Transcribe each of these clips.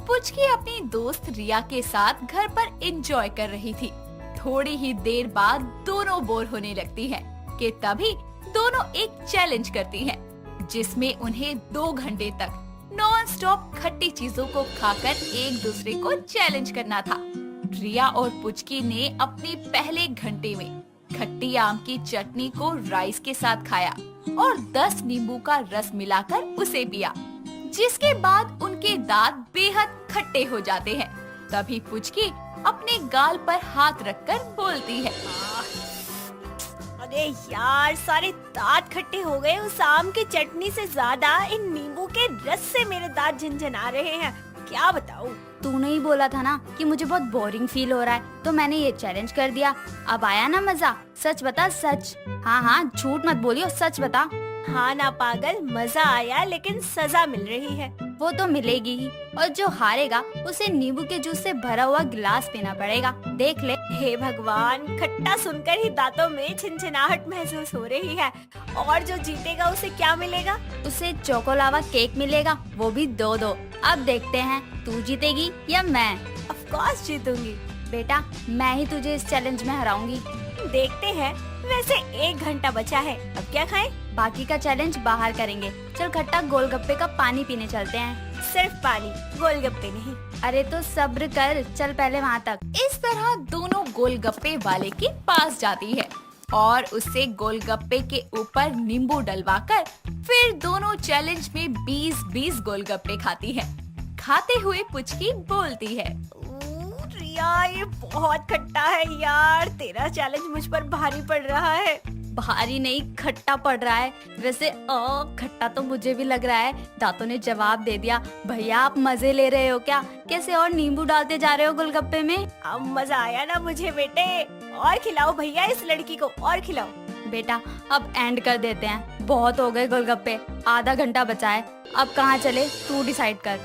पुचकी अपनी दोस्त रिया के साथ घर पर एंजॉय कर रही थी। थोड़ी ही देर बाद दोनों बोर होने लगती हैं कि तभी दोनों एक चैलेंज करती हैं, जिसमें उन्हें 2 घंटे तक नॉन स्टॉप खट्टी चीजों को खाकर एक दूसरे को चैलेंज करना था। रिया और पुचकी ने अपने पहले घंटे में खट्टी आम की चटनी को राइस के साथ खाया और 10 नींबू का रस मिलाकर उसे पिया, जिसके बाद उनके दांत बेहद खट्टे हो जाते हैं। तभी पुचकी अपने गाल पर हाथ रखकर बोलती है, अरे यार, सारे दांत खट्टे हो गए। उस आम की चटनी से ज्यादा इन नींबू के रस से मेरे दांत झनझना रहे हैं। क्या बताऊं? तूने ही बोला था ना कि मुझे बहुत बोरिंग फील हो रहा है, तो मैंने ये चैलेंज कर दिया। अब आया ना मजा? सच बता, सच। हाँ हाँ, झूठ मत बोलियो, सच बता। हाँ ना पागल, मजा आया, लेकिन सजा मिल रही है। वो तो मिलेगी ही, और जो हारेगा उसे नींबू के जूस से भरा हुआ गिलास पीना पड़ेगा, देख ले। हे भगवान, खट्टा सुनकर ही दांतों में छिनछिनाहट महसूस हो रही है। और जो जीतेगा उसे क्या मिलेगा? उसे चोकोलावा केक मिलेगा, वो भी 2-2। अब देखते हैं तू जीतेगी या मैं। ऑफ कोर्स जीतूंगी। बेटा, मैं ही तुझे इस चैलेंज में हराऊंगी। देखते हैं। वैसे 1 घंटा बचा है, अब क्या खाएं? बाकी का चैलेंज बाहर करेंगे। चल खट्टा गोलगप्पे का पानी पीने चलते हैं। सिर्फ पानी, गोलगप्पे नहीं। अरे तो सब्र कर, चल पहले वहाँ तक। इस तरह दोनों गोलगप्पे वाले के पास जाती है और उससे गोलगप्पे के ऊपर नींबू डलवाकर फिर दोनों चैलेंज में 20-20 गोलगप्पे खाती है। खाते हुए पुचकी बोलती है, रिया, ये बहुत खट्टा है यार। तेरा चैलेंज मुझ पर भारी पड़ रहा है। भारी नहीं, खट्टा पड़ रहा है। वैसे खट्टा तो मुझे भी लग रहा है। दांतों ने जवाब दे दिया। भैया, आप मजे ले रहे हो क्या? कैसे और नींबू डालते जा रहे हो गोलगप्पे में? अब मजा आया ना मुझे बेटे। और खिलाओ भैया इस लड़की को, और खिलाओ। बेटा, अब एंड कर देते हैं। बहुत हो गए गोलगप्पे, आधा घंटा बचा है। अब कहाँ चले, तू डिसाइड कर।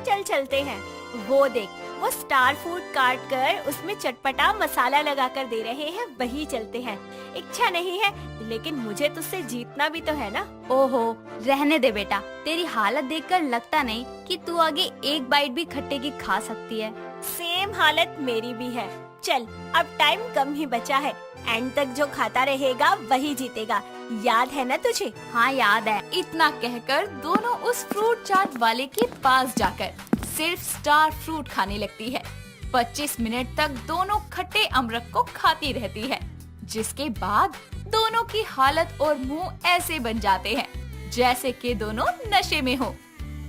चल चलते हैं। वो देख, वो स्टार फूड काट कर उसमें चटपटा मसाला लगा कर दे रहे हैं, वही चलते हैं। इच्छा नहीं है, लेकिन मुझे तुझसे जीतना भी तो है ना। ओहो, रहने दे बेटा। तेरी हालत देखकर लगता नहीं कि तू आगे एक बाइट भी खट्टे की खा सकती है। सेम हालत मेरी भी है। चल, अब टाइम कम ही बचा है। एंड तक जो खाता रहेगा वही जीतेगा। याद है ना तुझे? हाँ, याद है। इतना कहकर दोनों उस फ्रूट चाट वाले के पास जाकर सिर्फ स्टार फ्रूट खाने लगती है। 25 मिनट तक दोनों खट्टे अमरख को खाती रहती है, जिसके बाद दोनों की हालत और मुंह ऐसे बन जाते हैं जैसे कि दोनों नशे में हो।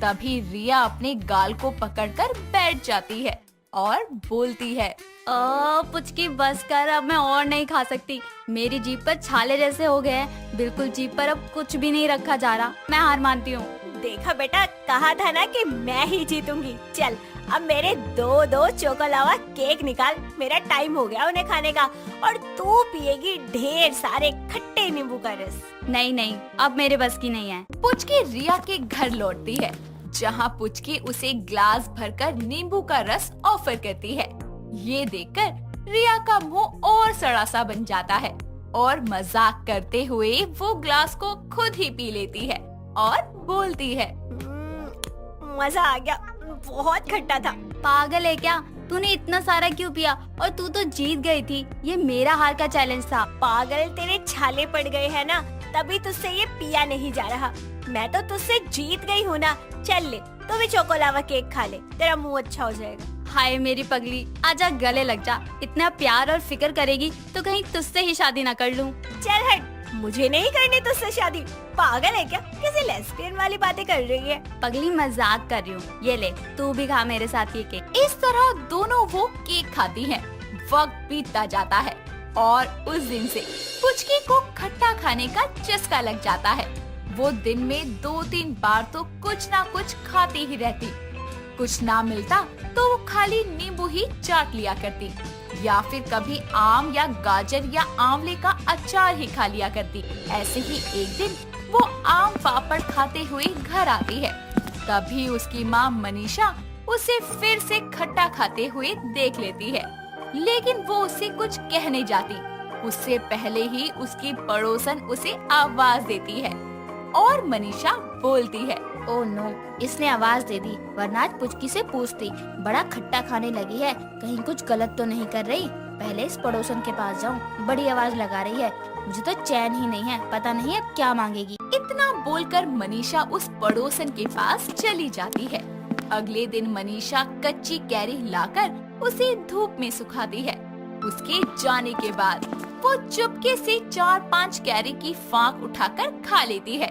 तभी रिया अपने गाल को पकड़कर बैठ जाती है और बोलती है, पुचकी बस कर, अब मैं और नहीं खा सकती। मेरी जीभ पर छाले जैसे हो गए हैं। बिल्कुल जीभ पर अब कुछ भी नहीं रखा जा रहा। मैं हार मानती हूँ। देखा बेटा, कहा था ना कि मैं ही जीतूंगी। चल, अब मेरे 2-2 चोकोलावा केक निकाल। मेरा टाइम हो गया उन्हें खाने का, और तू पिएगी ढेर सारे खट्टे नींबू का रस। नहीं नहीं, अब मेरे बस की नहीं है। पुचकी रिया के घर लौटती है, जहाँ पुचकी उसे ग्लास भरकर नींबू का रस ऑफर करती है। ये देखकर रिया का मुंह और सड़ा सा बन जाता है और मजाक करते हुए वो ग्लास को खुद ही पी लेती है और बोलती है, मजा आ गया, बहुत खट्टा था। पागल है क्या? तूने इतना सारा क्यों पिया? और तू तो जीत गई थी। ये मेरा हार का चैलेंज था। पागल, तेरे छाले पड़ गए हैं ना, तभी तुझसे ये पिया नहीं जा रहा। मैं तो तुझसे जीत गई हूँ ना। चल ले, तू भी चोकोलावा केक खा ले, तेरा मुंह अच्छा हो जाएगा। हाय मेरी पगली, आजा गले लग जा। इतना प्यार और फिक्र करेगी तो कहीं तुझसे ही शादी ना कर लूं। चल हट, मुझे नहीं करनी तुझसे शादी। पागल है क्या? किसी लेस्बियन वाली बातें कर रही है। पगली, मजाक कर रही हूँ। ये ले, तू भी खा मेरे साथ ये केक। इस तरह दोनों वो केक खाती हैं। वक्त बीतता जाता है और उस दिन से पुचकी को खट्टा खाने का चस्का लग जाता है। वो दिन में 2-3 बार तो कुछ ना कुछ खाती ही रहती। कुछ ना मिलता तो वो खाली नींबू ही चाट लिया करती, या फिर कभी आम या गाजर या आंवले का अचार ही खा लिया करती। ऐसे ही एक दिन वो आम पापड़ खाते हुए घर आती है। तभी उसकी माँ मनीषा उसे फिर से खट्टा खाते हुए देख लेती है, लेकिन वो उससे कुछ कह नहीं जाती। उससे पहले ही उसकी पड़ोसन उसे आवाज देती है और मनीषा बोलती है, ओह नो, इसने आवाज दे दी, वरना आज पुचकी से पूछती। बड़ा खट्टा खाने लगी है, कहीं कुछ गलत तो नहीं कर रही। पहले इस पड़ोसन के पास जाऊं, बड़ी आवाज लगा रही है, मुझे तो चैन ही नहीं है, पता नहीं अब क्या मांगेगी। इतना बोलकर मनीषा उस पड़ोसन के पास चली जाती है। अगले दिन मनीषा कच्ची कैरी लाकर उसे धूप में सुखाती है। उसके जाने के बाद वो चुपके से 4-5 कैरी की फांक उठाकर खा लेती है।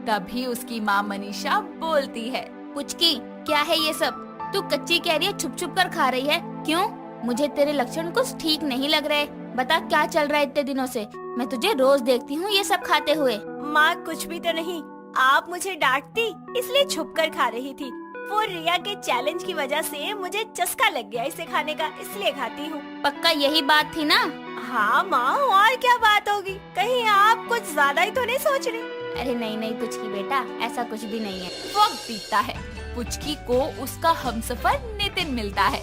तभी उसकी माँ मनीषा बोलती है, पुचकी, क्या है ये सब? तू कच्ची कैरियाँ छुप छुप कर खा रही है, क्यों? मुझे तेरे लक्षण कुछ ठीक नहीं लग रहे। बता क्या चल रहा है इतने दिनों से? मैं तुझे रोज देखती हूँ ये सब खाते हुए। माँ कुछ भी तो नहीं, आप मुझे डांटती इसलिए छुप कर खा रही थी। वो रिया के चैलेंज की वजह से मुझे चस्का लग गया इसे खाने का, इसलिए खाती हूँ। पक्का यही बात थी ना? हाँ माँ, और क्या बात होगी? कहीं आप कुछ ज्यादा ही तो नहीं सोच रही? अरे नहीं नहीं पुचकी बेटा, ऐसा कुछ भी नहीं है। वक्त बीतता है। पुचकी को उसका हमसफर नितिन मिलता है।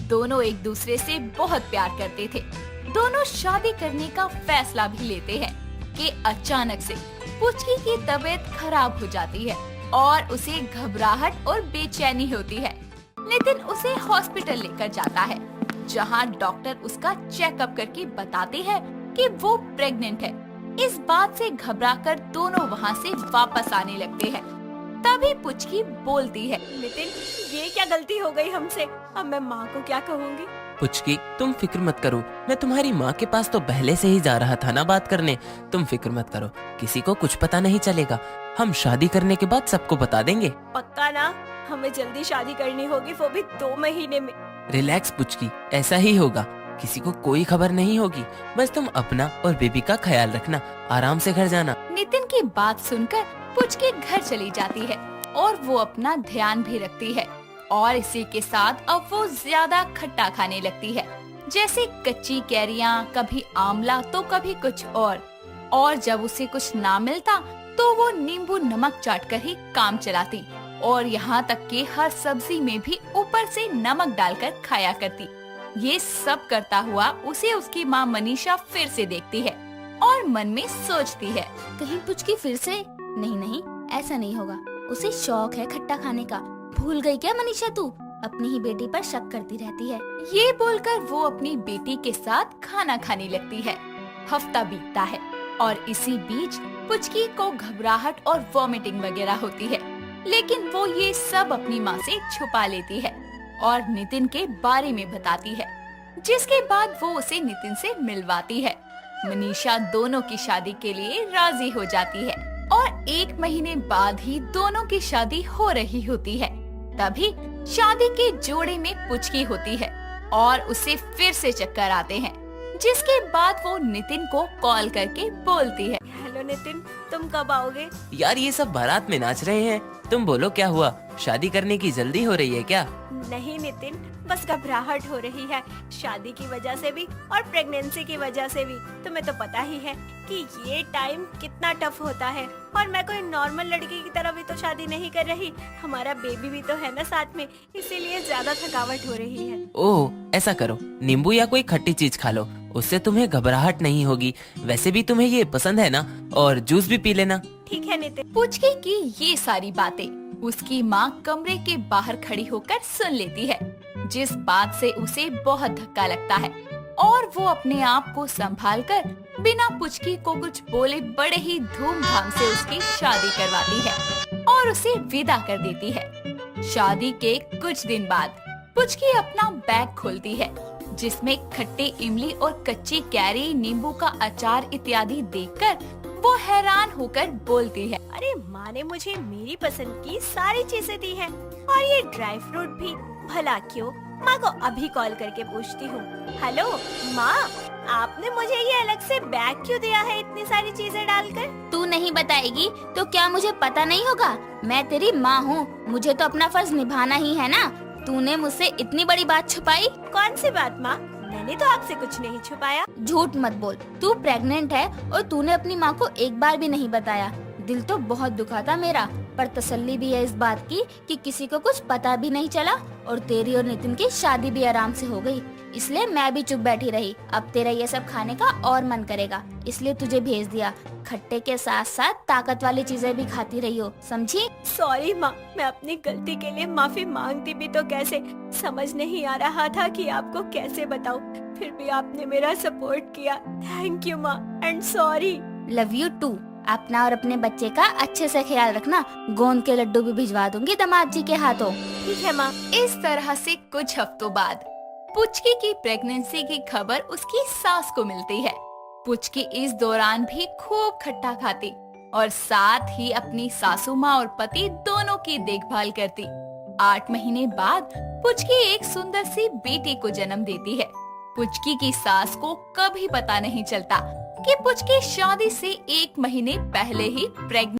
दोनों एक दूसरे से बहुत प्यार करते थे। दोनों शादी करने का फैसला भी लेते हैं कि अचानक से पुचकी की तबीयत खराब हो जाती है और उसे घबराहट और बेचैनी होती है। नितिन उसे हॉस्पिटल लेकर जाता है, जहां डॉक्टर उसका चेकअप करके बताते हैं कि वो प्रेग्नेंट है। इस बात से घबराकर दोनों वहां से वापस आने लगते हैं। तभी पुचकी बोलती है, नितिन, ये क्या गलती हो गई हमसे? अब मैं माँ को क्या कहूँगी? पुचकी, तुम फिक्र मत करो, मैं तुम्हारी माँ के पास तो पहले से ही जा रहा था ना बात करने। तुम फिक्र मत करो, किसी को कुछ पता नहीं चलेगा। हम शादी करने के बाद सबको बता देंगे। पक्का ना? हमें जल्दी शादी करनी होगी, वो भी 2 महीने में। रिलैक्स पुचकी, ऐसा ही होगा। किसी को कोई खबर नहीं होगी। बस तुम अपना और बेबी का ख्याल रखना, आराम से घर जाना। नितिन की बात सुनकर पुचकी घर चली जाती है और वो अपना ध्यान भी रखती है। और इसी के साथ अब वो ज्यादा खट्टा खाने लगती है, जैसे कच्ची कैरियाँ, कभी आंवला तो कभी कुछ और जब उसे कुछ ना मिलता तो वो नींबू नमक चाटकर ही काम चलाती और यहाँ तक कि हर सब्जी में भी ऊपर से नमक डालकर खाया करती। ये सब करता हुआ उसे उसकी माँ मनीषा फिर से देखती है और मन में सोचती है, कहीं पुचकी फिर से? नहीं, ऐसा नहीं होगा। उसे शौक है खट्टा खाने का। भूल गई क्या मनीषा तू? अपनी ही बेटी पर शक करती रहती है। ये बोलकर वो अपनी बेटी के साथ खाना खाने लगती है। हफ्ता बीतता है और इसी बीच पुचकी को घबराहट और वॉमिटिंग वगैरह होती है, लेकिन वो ये सब अपनी माँ से छुपा लेती है और नितिन के बारे में बताती है, जिसके बाद वो उसे नितिन से मिलवाती है। मनीषा दोनों की शादी के लिए राजी हो जाती है और 1 महीने बाद ही दोनों की शादी हो रही होती है। तभी शादी के जोड़े में पुचकी होती है और उसे फिर से चक्कर आते हैं, जिसके बाद वो नितिन को कॉल करके बोलती है, हेलो नितिन, तुम कब आओगे? यार ये सब बारात में नाच रहे हैं, तुम बोलो क्या हुआ? शादी करने की जल्दी हो रही है क्या? नहीं नितिन, बस घबराहट हो रही है, शादी की वजह से भी और प्रेगनेंसी की वजह से भी। तुम्हें तो पता ही है कि ये टाइम कितना टफ होता है और मैं कोई नॉर्मल लड़की की तरह भी तो शादी नहीं कर रही। हमारा बेबी भी तो है ना साथ में, इसीलिए ज्यादा थकावट हो रही है। ओह, ऐसा करो, नींबू या कोई खट्टी चीज खा लो, उससे तुम्हें घबराहट नहीं होगी। वैसे भी तुम्हें ये पसंद है ना, और जूस भी पी लेना। ठीक है नितिन। पुचकी की ये सारी बातें उसकी माँ कमरे के बाहर खड़ी होकर सुन लेती है, जिस बात से उसे बहुत धक्का लगता है और वो अपने आप को संभालकर बिना पुचकी को कुछ बोले बड़े ही धूमधाम से उसकी शादी करवाती है और उसे विदा कर देती है। शादी के कुछ दिन बाद पुचकी अपना बैग खोलती है, जिसमें खट्टे इमली और कच्ची कैरी, नींबू का अचार इत्यादि देखकर वो हैरान होकर बोलती है, अरे माँ ने मुझे मेरी पसंद की सारी चीजें दी हैं और ये ड्राई फ्रूट भी। भला क्यों? माँ को अभी कॉल करके पूछती हूँ। हेलो माँ, आपने मुझे ये अलग से बैग क्यों दिया है इतनी सारी चीजें डालकर? तू नहीं बताएगी तो क्या मुझे पता नहीं होगा? मैं तेरी माँ हूँ, मुझे तो अपना फर्ज निभाना ही है ना। तूने मुझसे इतनी बड़ी बात छुपाई। कौन सी बात माँ? मैंने तो आपसे कुछ नहीं छुपाया। झूठ मत बोल, तू प्रेग्नेंट है और तूने अपनी माँ को एक बार भी नहीं बताया। दिल तो बहुत दुखा था मेरा, पर तसल्ली भी है इस बात की कि किसी को कुछ पता भी नहीं चला और तेरी और नितिन की शादी भी आराम से हो गई। इसलिए मैं भी चुप बैठी रही। अब तेरा ये सब खाने का और मन करेगा, इसलिए तुझे भेज दिया। खट्टे के साथ साथ ताकत वाली चीजें भी खाती रही हो, समझी? सॉरी माँ, मैं अपनी गलती के लिए माफी मांगती भी तो कैसे, समझ नहीं आ रहा था कि आपको कैसे बताऊं। फिर भी आपने मेरा सपोर्ट किया। थैंक यू माँ and sorry. Love you too. अपना और अपने बच्चे का अच्छे से ख्याल रखना। गोंद के लड्डू भी भिजवा दूंगी दामाद जी के हाथों। ठीक है माँ। इस तरह से कुछ हफ्तों बाद पुचकी की प्रेगनेंसी की खबर उसकी सास को मिलती है। पुचकी इस दौरान भी खूब खट्टा खाती और साथ ही अपनी सासू माँ और पति दोनों की देखभाल करती। 8 महीने बाद पुचकी एक सुंदर सी बेटी को जन्म देती है। पुचकी की सास को कभी पता नहीं चलता कि पुचकी शादी से 1 महीने पहले ही प्रेग्नेंट